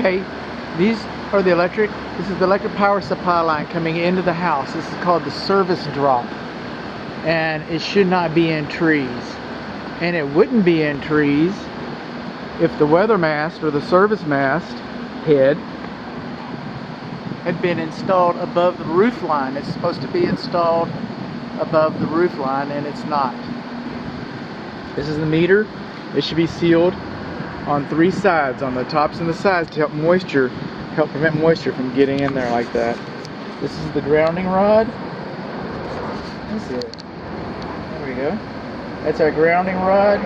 Okay, these are the electric. This is the electric power supply line coming into the house. This is called the service drop, and it should not be in trees. And it wouldn't be in trees if the weather mast or the service mast head had been installed above the roof line. It's supposed to be installed above the roof line, and it's not. This is the meter. It should be sealed on 3 sides, on the tops and the sides, to help prevent moisture from getting in there like that. This is the grounding rod. That's it. There we go. That's our grounding rod,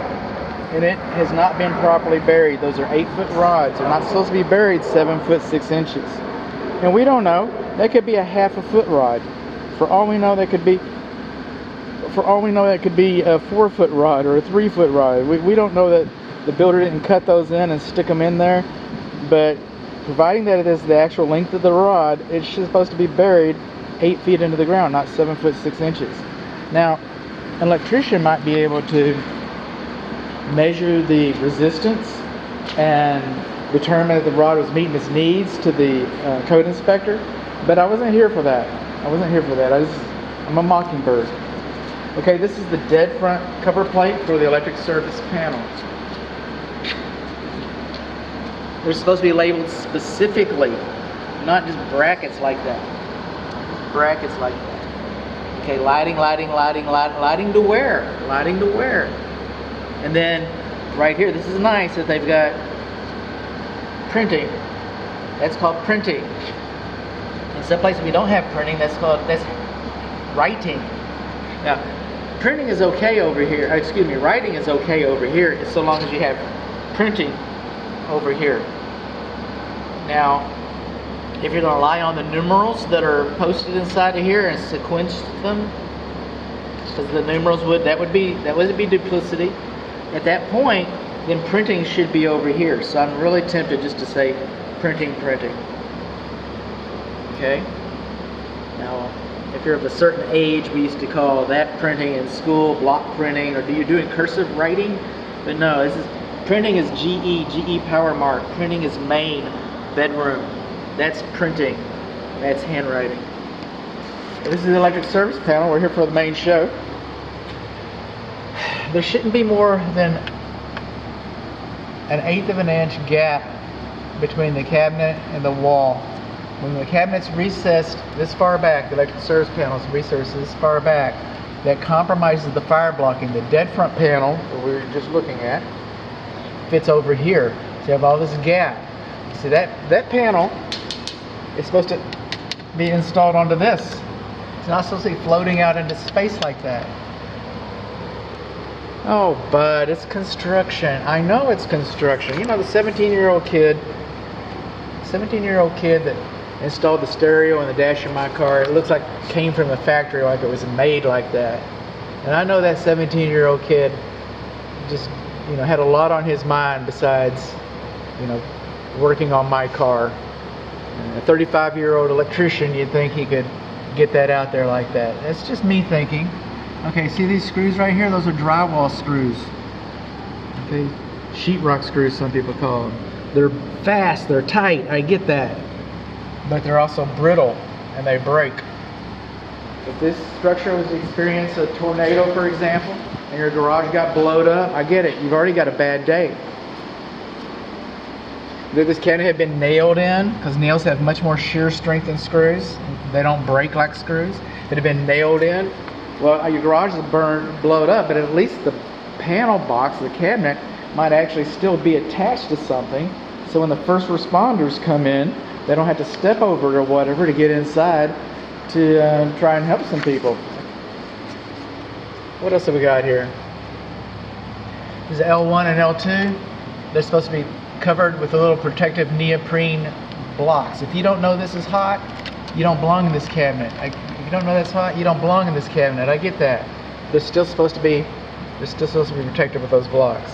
and it has not been properly buried. Those are 8-foot rods. They're not supposed to be buried 7 foot 6 inches. And we don't know. That could be a 1/2 foot rod. For all we know, that could be. A 4-foot rod or a 3-foot rod. We don't know that the builder didn't cut those in and stick them in there. But providing that it is the actual length of the rod, it's supposed to be buried 8 feet into the ground, not 7 foot 6 inches. Now, an electrician might be able to measure the resistance and determine if the rod was meeting its needs to the code inspector, but I wasn't here for that. I'm a mockingbird. Okay, this is the dead front cover plate for the electric service panel. They're supposed to be labeled specifically, not just brackets like that. Brackets like that. Okay, lighting to wear. Lighting to wear. And then right here, this is nice that they've got printing. That's called printing. In some places we don't have printing, that's writing. Now, printing is okay over here. Writing is okay over here, so long as you have printing over here. Now, if you're going to rely on the numerals that are posted inside of here and sequence them, because the numerals would be duplicity. At that point, then printing should be over here. So I'm really tempted just to say printing. Okay. Now, if you're of a certain age, we used to call that printing in school, block printing, or do you do in cursive writing? But no, printing is GE power mark. Printing is main, bedroom. That's printing. That's handwriting. This is the electric service panel. We're here for the main show. There shouldn't be more than an 1/8 of an inch gap between the cabinet and the wall. When the cabinet's recessed this far back, the electric service panel's recessed this far back, that compromises the fire blocking. The dead front panel, that we were just looking at, fits over here. So you have all this gap. See, that panel is supposed to be installed onto this. It's not supposed to be floating out into space like that. Oh, but it's construction. I know it's construction. You know, the 17-year-old kid that installed the stereo in the dash of my car, it looks like it came from the factory, like it was made like that. And I know that 17-year-old kid just, had a lot on his mind besides, working on my car. And a 35-year-old electrician, you'd think he could get that out there like that. That's just me thinking. Okay, see these screws right here? Those are drywall screws. Okay, sheetrock screws, some people call them. They're fast, they're tight, I get that. But they're also brittle, and they break. If this structure was to experience a tornado, for example, and your garage got blowed up, I get it, you've already got a bad day. If this cabinet had been nailed in, because nails have much more shear strength than screws, they don't break like screws. If it had been nailed in, well, your garage is blowed up, but at least the panel box, the cabinet, might actually still be attached to something. So when the first responders come in, they don't have to step over it or whatever to get inside to try and help some people. What else have we got here? There's L1 and L2. They're supposed to be covered with a little protective neoprene blocks. If you don't know this is hot, you don't belong in this cabinet. If you don't know that's hot, you don't belong in this cabinet. I get that. They're still supposed to be protected with those blocks.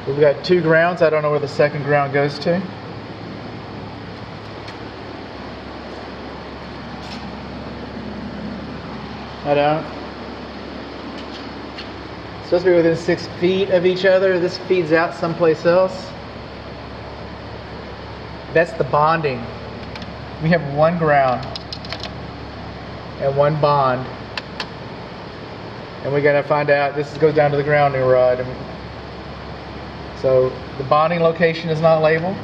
We've got 2 grounds. I don't know where the second ground goes to. I don't. It's supposed to be within 6 feet of each other. This feeds out someplace else. That's the bonding. We have one ground and one bond, and we got to find out. This goes down to the grounding rod. So the bonding location is not labeled.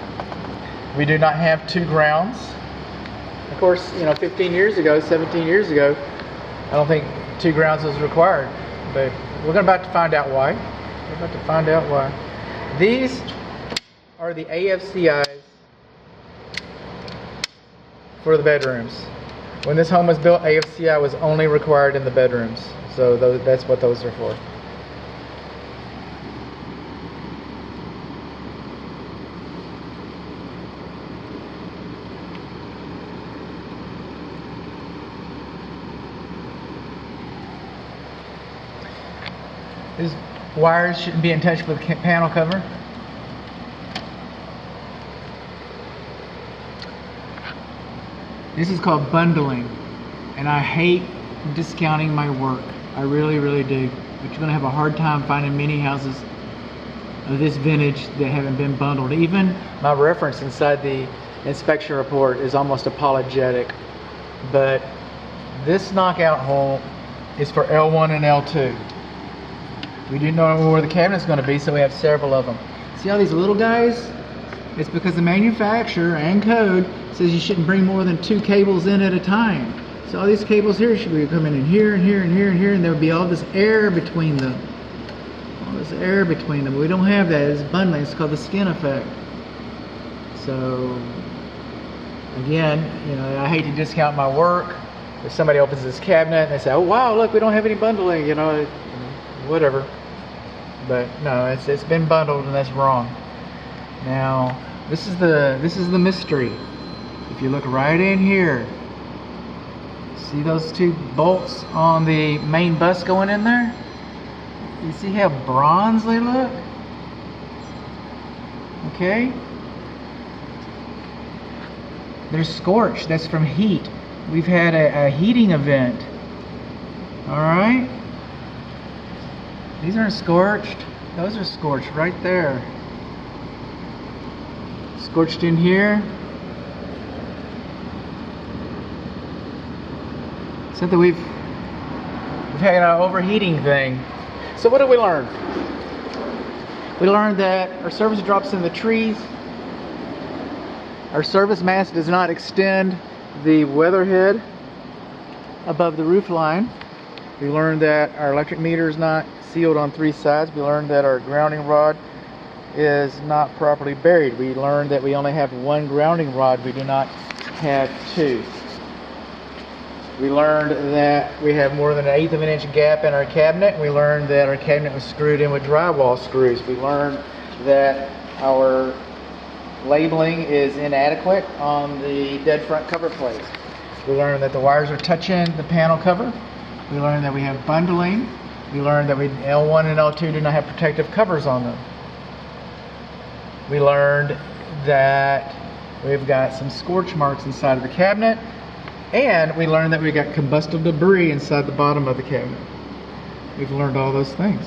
We do not have two grounds. Of course, 15 years ago, 17 years ago, I don't think two grounds was required, but we're about to find out why. These are the AFCIs for the bedrooms. When this home was built, AFCI was only required in the bedrooms. So that's what those are for. These wires shouldn't be in touch with the panel cover. This is called bundling, and I hate discounting my work. I really, really do. But you're going to have a hard time finding many houses of this vintage that haven't been bundled. Even my reference inside the inspection report is almost apologetic. But this knockout hole is for L1 and L2. We didn't know where the cabinet's going to be, so we have several of them. See all these little guys? It's because the manufacturer and code says you shouldn't bring more than 2 cables in at a time. So all these cables here should be coming in here and here and here and here, and there would be all this air between them. We don't have that. It's bundling. It's called the skin effect. So again, I hate to discount my work. If somebody opens this cabinet and they say, "Oh wow, look, we don't have any bundling," whatever. But no, it's been bundled, and that's wrong. Now, this is the mystery. If you look right in here, see those 2 bolts on the main bus going in there? You see how bronze they look? Okay? They're scorched. That's from heat. We've had a heating event. Alright? These aren't scorched. Those are scorched right there. Scorched in here. So that we've had an overheating thing. So what did we learn? We learned that our service drops in the trees. Our service mast does not extend the weatherhead above the roof line. We learned that our electric meter is not sealed on 3 sides. We learned that our grounding rod is not properly buried. We learned that we only have 1 grounding rod. We do not have 2. We learned that we have more than 1/8 of an inch gap in our cabinet. We learned that our cabinet was screwed in with drywall screws. We learned that our labeling is inadequate on the dead front cover plate. We learned that the wires are touching the panel cover. We learned that we have bundling. We learned that L1 and L2 do not have protective covers on them. We learned that we've got some scorch marks inside of the cabinet. And we learned that we got combustible debris inside the bottom of the cabinet. We've learned all those things.